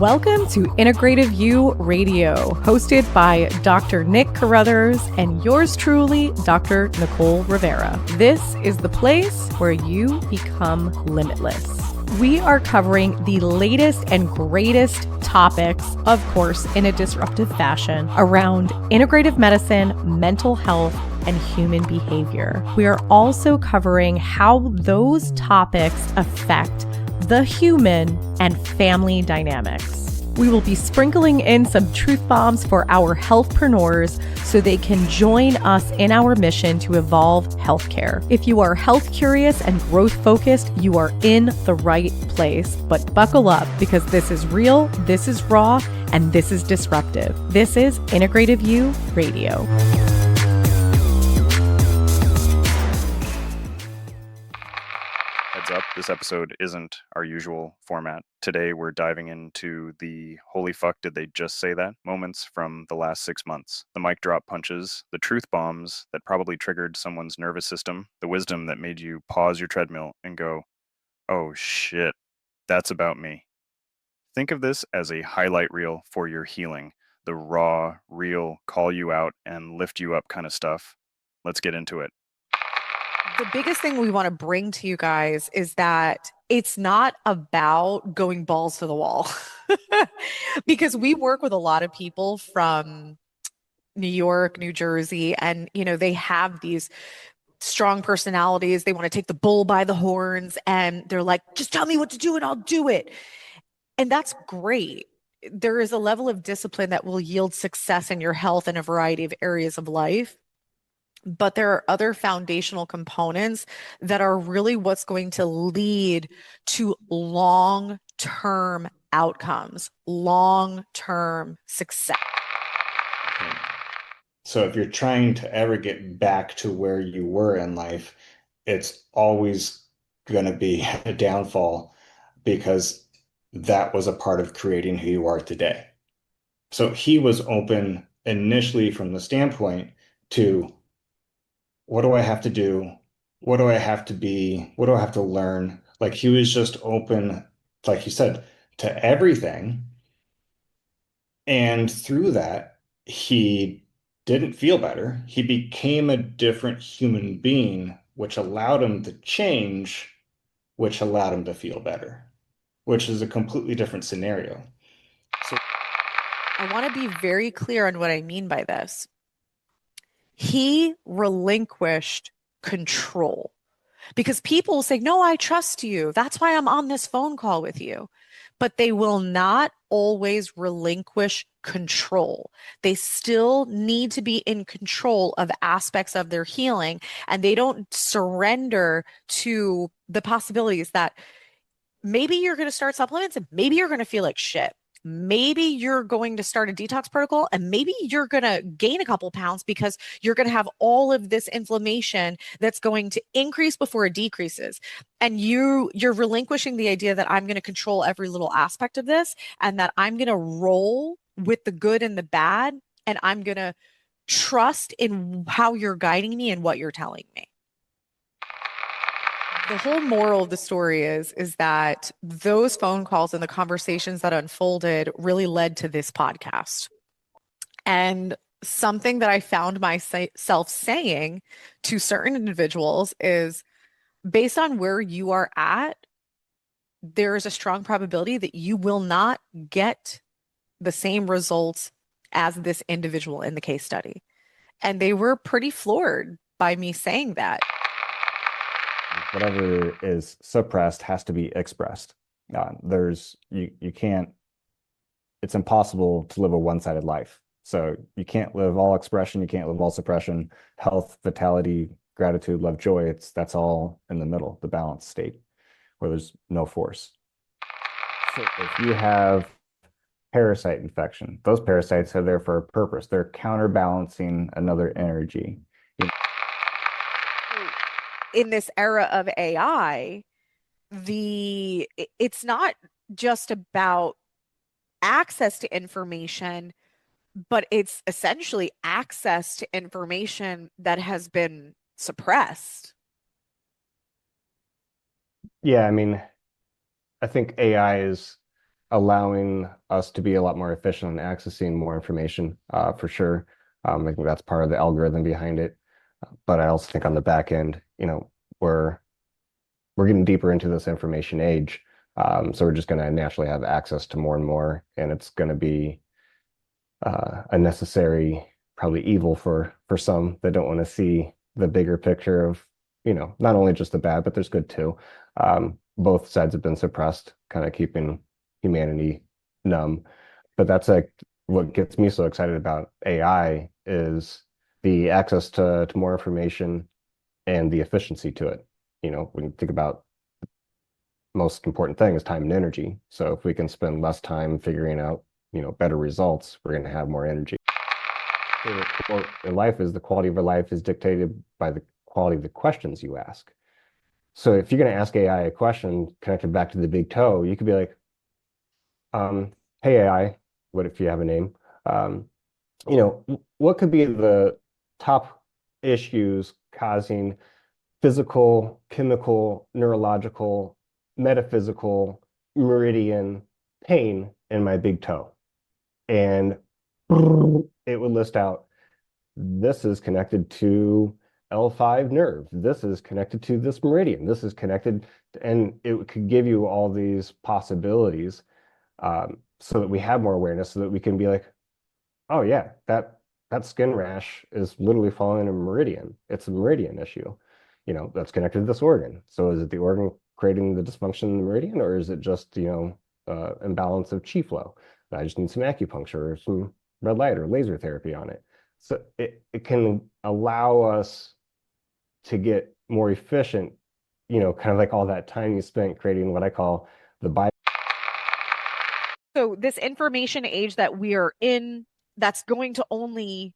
Welcome to Integrative You Radio, hosted by Dr. Nick Carruthers and yours truly, Dr. Nicole Rivera. This is the place where you become limitless. We are covering the latest and greatest topics, of course, in a disruptive fashion, around integrative medicine, mental health, and human behavior. We are also covering how those topics affect the human and family dynamics. We will be sprinkling in some truth bombs for our healthpreneurs so they can join us in our mission to evolve healthcare. If you are health curious and growth focused, you are in the right place. But buckle up, because this is real, this is raw, and this is disruptive. This is Integrative You Radio. Up. This episode isn't our usual format. Today, we're diving into the holy fuck did they just say that moments from the last 6 months. The mic drop punches, the truth bombs that probably triggered someone's nervous system, the wisdom that made you pause your treadmill and go, oh shit, that's about me. Think of this as a highlight reel for your healing. The raw, real, call you out and lift you up kind of stuff. Let's get into it. The biggest thing we want to bring to you guys is that it's not about going balls to the wall because we work with a lot of people from New York, New Jersey, and, they have these strong personalities. They want to take the bull by the horns and they're like, just tell me what to do and I'll do it. And that's great. There is a level of discipline that will yield success in your health in a variety of areas of life. But there are other foundational components that are really what's going to lead to long-term outcomes, long-term success. So if you're trying to ever get back to where you were in life, it's always going to be a downfall because that was a part of creating who you are today. So he was open initially from the standpoint to, what do I have to do? What do I have to be? What do I have to learn? Like, he was just open, like you said, to everything. And through that, he didn't feel better. He became a different human being, which allowed him to change, which allowed him to feel better, which is a completely different scenario. So I want to be very clear on what I mean by this. He relinquished control because people will say, no, I trust you. That's why I'm on this phone call with you. But they will not always relinquish control. They still need to be in control of aspects of their healing, and they don't surrender to the possibilities that maybe you're going to start supplements and maybe you're going to feel like shit. Maybe you're going to start a detox protocol and maybe you're going to gain a couple pounds because you're going to have all of this inflammation that's going to increase before it decreases. And you're relinquishing the idea that I'm going to control every little aspect of this and that I'm going to roll with the good and the bad. And I'm going to trust in how you're guiding me and what you're telling me. The whole moral of the story is that those phone calls and the conversations that unfolded really led to this podcast. And something that I found myself saying to certain individuals is, based on where you are at, there is a strong probability that you will not get the same results as this individual in the case study. And they were pretty floored by me saying that. Whatever is suppressed has to be expressed. You can't, it's impossible to live a one-sided life. So you can't live all expression, you can't live all suppression, health, vitality, gratitude, love, joy. That's all in the middle, the balanced state where there's no force. So if you have parasite infection, those parasites are there for a purpose. They're counterbalancing another energy. In this era of AI, it's not just about access to information, but it's essentially access to information that has been suppressed. Yeah, I mean, I think AI is allowing us to be a lot more efficient in accessing more information, for sure. I think that's part of the algorithm behind it. But I also think on the back end, we're getting deeper into this information age. So we're just going to naturally have access to more and more, and it's going to be a necessary, probably evil for some that don't want to see the bigger picture of, not only just the bad, but there's good too. Both sides have been suppressed, kind of keeping humanity numb. But that's like what gets me so excited about AI is the access to more information and the efficiency to it. When you think about most important thing is time and energy. So if we can spend less time figuring out, better results, we're going to have more energy. The quote in life is the quality of your life is dictated by the quality of the questions you ask. So if you're going to ask AI a question connected back to the big toe, you could be like, hey AI, what if you have a name? What could be the top issues causing physical, chemical, neurological, metaphysical, meridian pain in my big toe? And it would list out, this is connected to L5 nerve. This is connected to this meridian. This is connected, and it could give you all these possibilities, so that we have more awareness, so that we can be like, oh yeah, that skin rash is literally following a meridian. It's a meridian issue, that's connected to this organ. So is it the organ creating the dysfunction in the meridian, or is it just, imbalance of chi flow? I just need some acupuncture or some red light or laser therapy on it. So it can allow us to get more efficient, kind of like all that time you spent creating what I call the bio. So this information age that we are in, that's going to only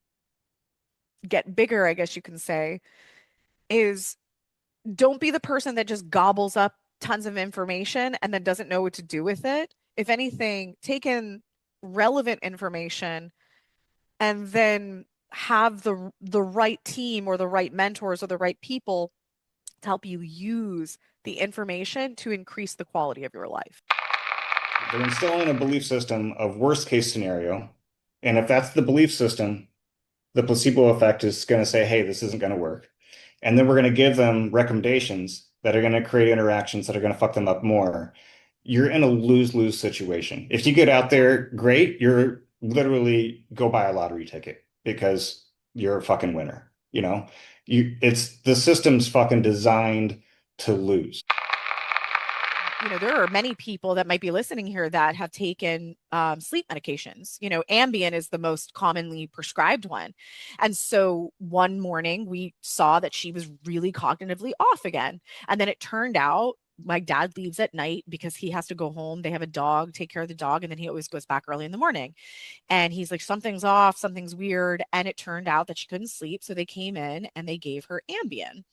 get bigger, I guess you can say, is don't be the person that just gobbles up tons of information and then doesn't know what to do with it. If anything, take in relevant information and then have the right team or the right mentors or the right people to help you use the information to increase the quality of your life. They're instilling a belief system of worst case scenario. And if that's the belief system, the placebo effect is going to say, hey, this isn't going to work. And then we're going to give them recommendations that are going to create interactions that are going to fuck them up more. You're in a lose-lose situation. If you get out there, great. You're literally go buy a lottery ticket because you're a fucking winner. It's the system's fucking designed to lose. There are many people that might be listening here that have taken sleep medications. Ambien is the most commonly prescribed one. And so one morning we saw that she was really cognitively off again. And then it turned out my dad leaves at night because he has to go home. They have a dog, take care of the dog. And then he always goes back early in the morning. And he's like, something's off, something's weird. And it turned out that she couldn't sleep. So they came in and they gave her Ambien.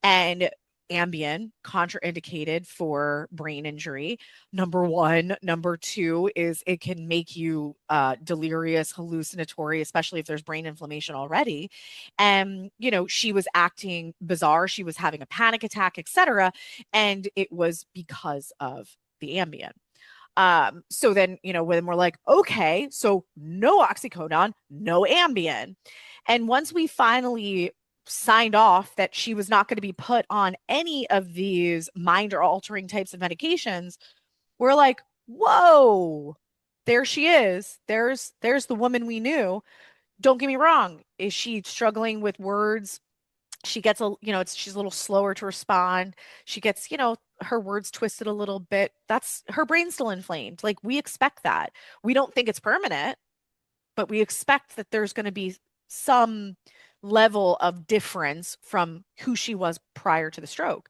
And Ambien contraindicated for brain injury. Number one. Number two is it can make you delirious, hallucinatory, especially if there's brain inflammation already. And, she was acting bizarre. She was having a panic attack, etc. And it was because of the Ambien. So then, when we're like, okay, so no oxycodone, no Ambien. And once we finally signed off that she was not going to be put on any of these mind or altering types of medications, we're like, whoa, there she is. There's the woman we knew. Don't get me wrong. Is she struggling with words? She gets she's a little slower to respond. She gets, her words twisted a little bit. That's her brain's still inflamed. Like, we expect that. We don't think it's permanent, but we expect that there's going to be some level of difference from who she was prior to the stroke.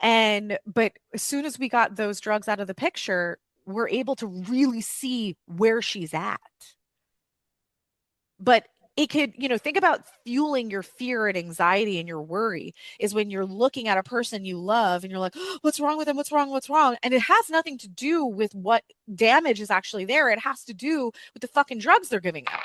But as soon as we got those drugs out of the picture, we're able to really see where she's at. But it could, think about fueling your fear and anxiety and your worry is when you're looking at a person you love and you're like, oh, what's wrong with them? What's wrong? What's wrong? And it has nothing to do with what damage is actually there. It has to do with the fucking drugs they're giving out.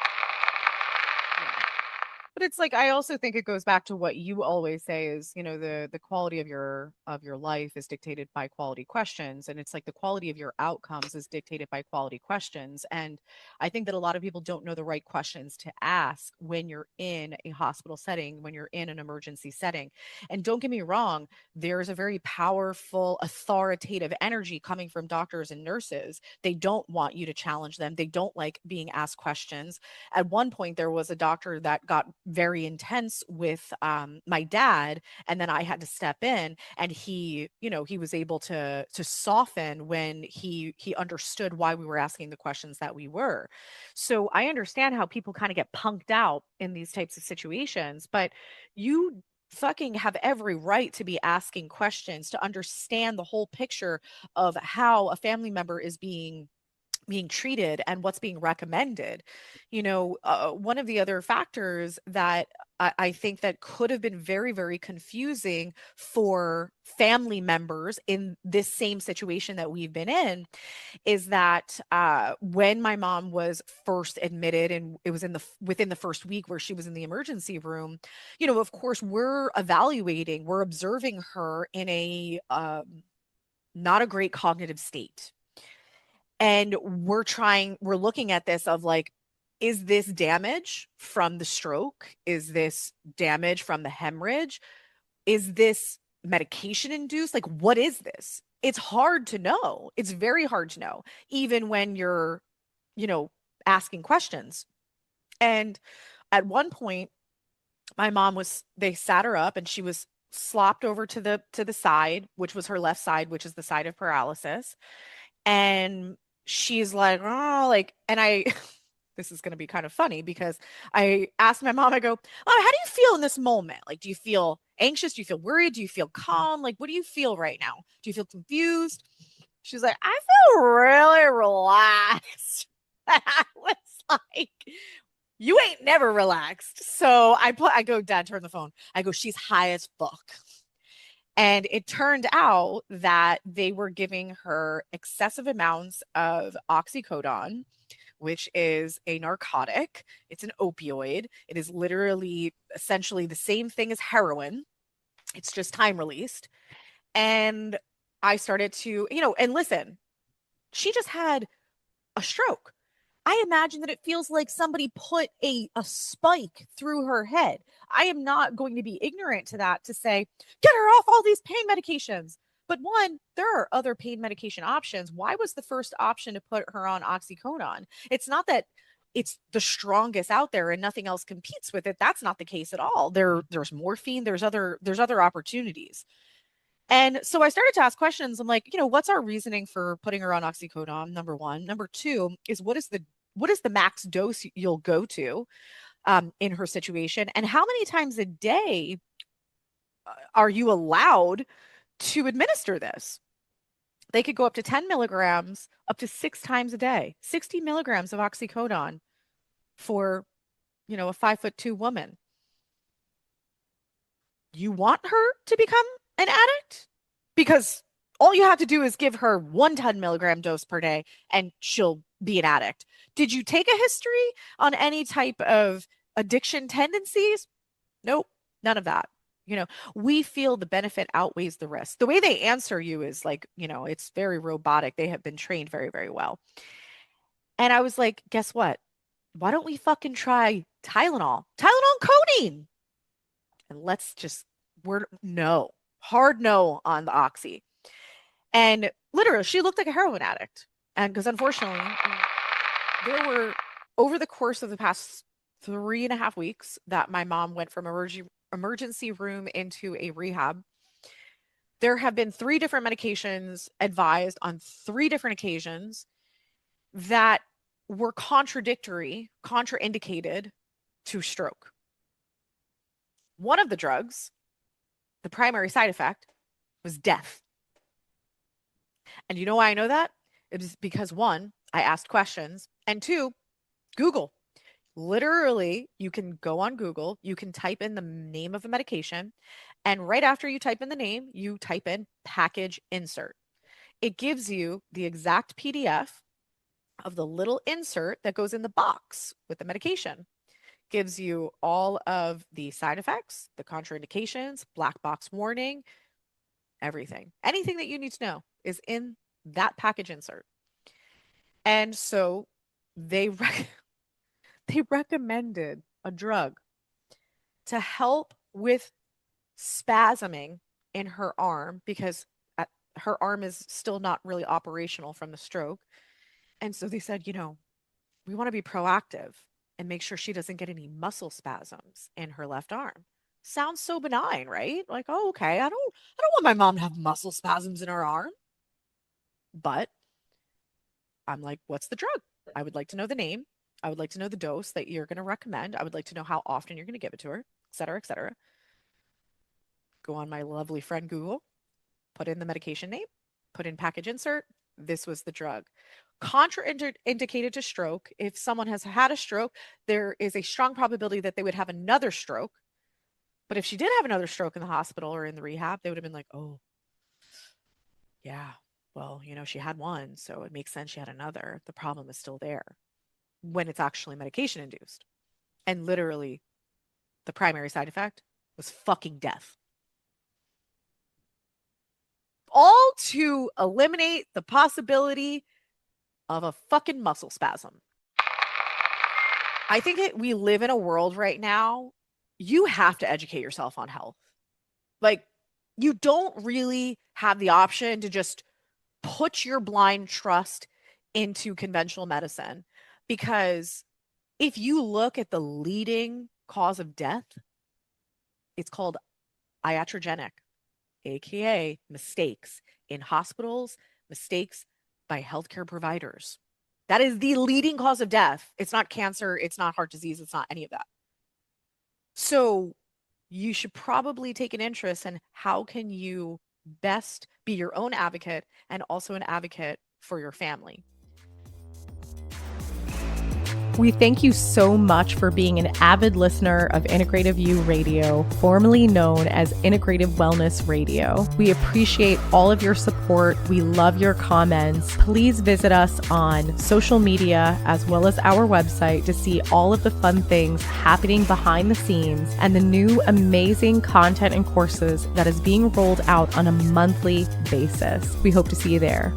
But it's like I also think it goes back to what you always say is, you know, the quality of your life is dictated by quality questions, and it's like the quality of your outcomes is dictated by quality questions. And I think that a lot of people don't know the right questions to ask when you're in a hospital setting, when you're in an emergency setting. And don't get me wrong, there's a very powerful authoritative energy coming from doctors and nurses. They don't want you to challenge them. They don't like being asked questions. At one point there was a doctor that got very intense with my dad, and then I had to step in, and he, you know, he was able to soften when he understood why we were asking the questions that we were. So I understand how people kind of get punked out in these types of situations, but you fucking have every right to be asking questions to understand the whole picture of how a family member is being treated and what's being recommended. You know, one of the other factors that I think that could have been very, very confusing for family members in this same situation that we've been in is that when my mom was first admitted, and it was in the within the first week where she was in the emergency room, you know, of course, we're evaluating, we're observing her in a not a great cognitive state. And we're looking at this of like, is this damage from the stroke? Is this damage from the hemorrhage? Is this medication induced? Like, what is this? It's hard to know. It's very hard to know, even when you're, you know, asking questions. And at one point, my mom was, they sat her up and she was slopped over to the side, which was her left side, which is the side of paralysis. And she's like, oh, like, and I, this is going to be kind of funny because I asked my mom, I go, oh, how do you feel in this moment? Like, do you feel anxious? Do you feel worried? Do you feel calm? Like, what do you feel right now? Do you feel confused? She's like, I feel really relaxed. I was like, you ain't never relaxed. So I go, Dad, turn the phone. I go, she's high as fuck. And it turned out that they were giving her excessive amounts of oxycodone, which is a narcotic. It's an opioid. It is literally essentially the same thing as heroin. It's just time released. And I started to, you know, and listen, she just had a stroke. I imagine that it feels like somebody put a spike through her head. I am not going to be ignorant to that to say, get her off all these pain medications. But one, there are other pain medication options. Why was the first option to put her on oxycodone? It's not that it's the strongest out there and nothing else competes with it. That's not the case at all. There's morphine, there's other opportunities. And so I started to ask questions. I'm like, you know, what's our reasoning for putting her on oxycodone? Number one. Number two is what is the max dose you'll go to in her situation? And how many times a day are you allowed to administer this? They could go up to 10 milligrams, up to 6 times a day, 60 milligrams of oxycodone for, you know, a 5'2" woman. You want her to become an addict? Because all you have to do is give her 1 10 milligram dose per day and she'll be an addict. Did you take a history on any type of addiction tendencies? Nope, none of that. You know, we feel the benefit outweighs the risk. The way they answer you is like, you know, it's very robotic. They have been trained very, very well. And I was like, guess what? Why don't we fucking try Tylenol? Tylenol codeine. And let's just, we're no, hard no on the oxy. And literally, she looked like a heroin addict. And because unfortunately, there were over the course of the past 3.5 weeks that my mom went from emergency room into a rehab. There have been 3 different medications advised on 3 different occasions that were contraindicated to stroke. One of the drugs, the primary side effect, was death. And you know why I know that? It was because 1, I asked questions, and 2, Google. Literally, you can go on Google, you can type in the name of a medication, and right after you type in the name, you type in package insert. It gives you the exact PDF of the little insert that goes in the box with the medication. gives you all of the side effects, the contraindications, black box warning, everything. Anything that you need to know is in that package insert. And so they recommended a drug to help with spasming in her arm because her arm is still not really operational from the stroke. And so they said, we want to be proactive and make sure she doesn't get any muscle spasms in her left arm. Sounds so benign, right? Like, oh, okay, I don't want my mom to have muscle spasms in her arm. But I'm like, what's the drug? I would like to know the name. I would like to know the dose that you're going to recommend. I would like to know how often you're going to give it to her, et cetera, et cetera. Go on my lovely friend Google, put in the medication name, put in package insert. This was the drug. Contraindicated to stroke. If someone has had a stroke, there is a strong probability that they would have another stroke. But if she did have another stroke in the hospital or in the rehab, they would have been like, oh, yeah, well, she had one, so it makes sense she had another. The problem is still there when it's actually medication induced. And literally, the primary side effect was fucking death. All to eliminate the possibility of a fucking muscle spasm. I think we live in a world right now, you have to educate yourself on health. Like, you don't really have the option to just put your blind trust into conventional medicine, because if you look at the leading cause of death, it's called iatrogenic, aka mistakes in hospitals, mistakes by healthcare providers. That is the leading cause of death. It's not cancer, it's not heart disease, it's not any of that. So you should probably take an interest in how can you best be your own advocate and also an advocate for your family. We thank you so much for being an avid listener of Integrative You Radio, formerly known as Integrative Wellness Radio. We appreciate all of your support. We love your comments. Please visit us on social media as well as our website to see all of the fun things happening behind the scenes and the new amazing content and courses that is being rolled out on a monthly basis. We hope to see you there.